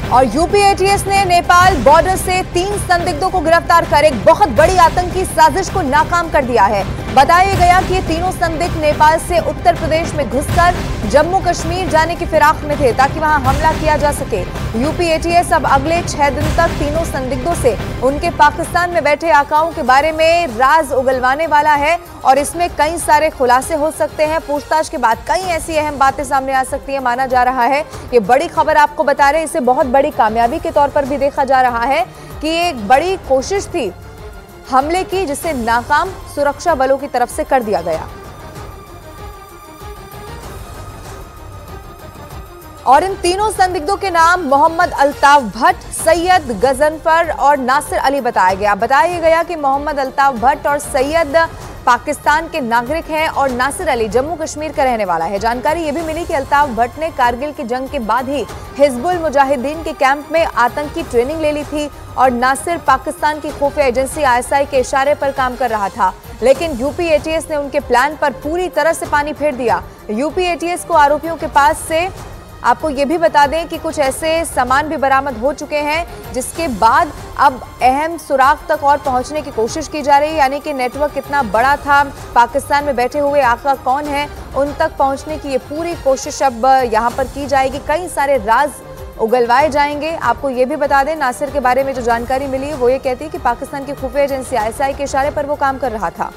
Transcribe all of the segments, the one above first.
और UP ATS ने Nepal border से 3 संदिग्धों को गिरफ्तार कर एक बहुत बड़ी आतंकी साजिश को नाकाम कर दिया है। बताया गया कि ये तीनों संदिग्ध नेपाल से उत्तर प्रदेश में घुसकर जम्मू कश्मीर जाने की फिराक में थे ताकि वहां हमला किया जा सके। यूपी एटीएस अब अगले 6 दिन तक तीनों संदिग्धों से उनके पाकिस्तान में बैठे आकाओं के बारे में राज उगलवाने वाला है और इसमें कई सारे खुलासे हो सकते हैं। पूछताछ के बाद कई ऐसी अहम बातें सामने आ सकती है। माना जा रहा है ये बड़ी खबर आपको बता रहे, इसे बहुत बड़ी कामयाबी के तौर पर भी देखा जा रहा है कि एक बड़ी कोशिश थी हमले की जिसे नाकाम सुरक्षा बलों की तरफ से कर दिया गया। और इन तीनों संदिग्धों के नाम मोहम्मद अल्ताफ भट्ट, सैयद गजनफर और नासिर अली बताया गया। बताया गया कि मोहम्मद अल्ताफ भट्ट और सैयद पाकिस्तान के नागरिक हैं और नासिर अली जम्मू कश्मीर का रहने वाला है। जानकारी ये भी मिली कि अल्ताफ भट्ट ने कारगिल की जंग के बाद ही हिजबुल मुजाहिदीन के कैंप में आतंकी ट्रेनिंग ले ली थी और नासिर पाकिस्तान की खुफिया एजेंसी आईएसआई के इशारे पर काम कर रहा था, लेकिन यूपी एटीएस ने उनके प्लान पर पूरी तरह से पानी फेर दिया। यूपी एटीएस को आरोपियों के पास से आपको ये भी बता दें कि कुछ ऐसे सामान भी बरामद हो चुके हैं जिसके बाद अब अहम सुराग तक और पहुंचने की कोशिश की जा रही है, यानी कि नेटवर्क कितना बड़ा था, पाकिस्तान में बैठे हुए आका कौन है, उन तक पहुंचने की ये पूरी कोशिश अब यहां पर की जाएगी। कई सारे राज उगलवाए जाएंगे। आपको ये भी बता दें नासिर के बारे में जो जानकारी मिली है वो ये कहती है कि पाकिस्तान की खुफिया एजेंसी आईएसआई के इशारे पर वो काम कर रहा था।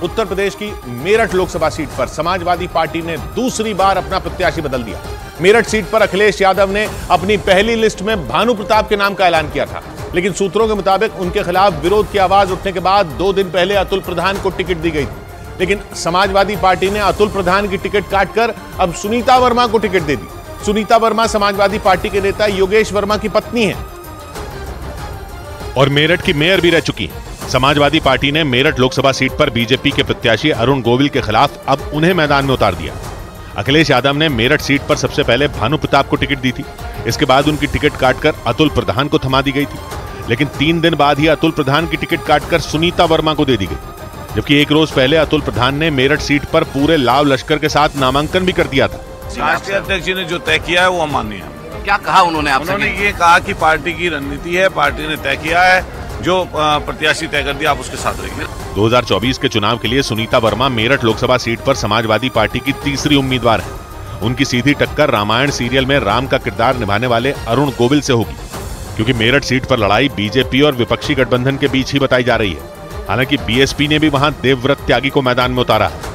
उत्तर प्रदेश की मेरठ लोकसभा सीट पर समाजवादी पार्टी ने दूसरी बार अपना प्रत्याशी बदल दिया। मेरठ सीट पर अखिलेश यादव ने अपनी पहली लिस्ट में भानु प्रताप के नाम का ऐलान किया था, लेकिन सूत्रों के मुताबिक उनके खिलाफ विरोध की आवाज उठने के बाद 2 दिन पहले अतुल प्रधान को टिकट दी गई थी। लेकिन समाजवादी पार्टी ने अतुल प्रधान की टिकट काटकर अब सुनीता वर्मा को टिकट दे दी। सुनीता वर्मा समाजवादी पार्टी के नेता योगेश वर्मा की पत्नी है और मेरठ की मेयर भी रह चुकी है। समाजवादी पार्टी ने मेरठ लोकसभा सीट पर बीजेपी के प्रत्याशी अरुण गोविल के खिलाफ अब उन्हें मैदान में उतार दिया। अखिलेश यादव ने मेरठ सीट पर सबसे पहले भानु प्रताप को टिकट दी थी, इसके बाद उनकी टिकट काटकर अतुल प्रधान को थमा दी गई थी, लेकिन 3 दिन बाद ही अतुल प्रधान की टिकट काटकर सुनीता वर्मा को दे दी गई, जबकि 1 रोज पहले अतुल प्रधान ने मेरठ सीट पर पूरे लाव लश्कर के साथ नामांकन भी कर दिया था। राष्ट्रीय अध्यक्ष जी ने जो तय किया है वो अमान्य है। क्या कहा उन्होंने आपसे? उन्होंने ये कहा कि पार्टी की रणनीति है, पार्टी ने तय किया है, जो प्रत्याशी तय कर दिया आप उसके साथ रहिए। 2024 के चुनाव के लिए सुनीता वर्मा मेरठ लोकसभा सीट पर समाजवादी पार्टी की तीसरी उम्मीदवार है। उनकी सीधी टक्कर रामायण सीरियल में राम का किरदार निभाने वाले अरुण गोविल से होगी, क्योंकि मेरठ सीट पर लड़ाई बीजेपी और विपक्षी गठबंधन के बीच ही बताई जा रही है। हालांकि बीएसपी ने भी वहां देवव्रत त्यागी को मैदान में उतारा है।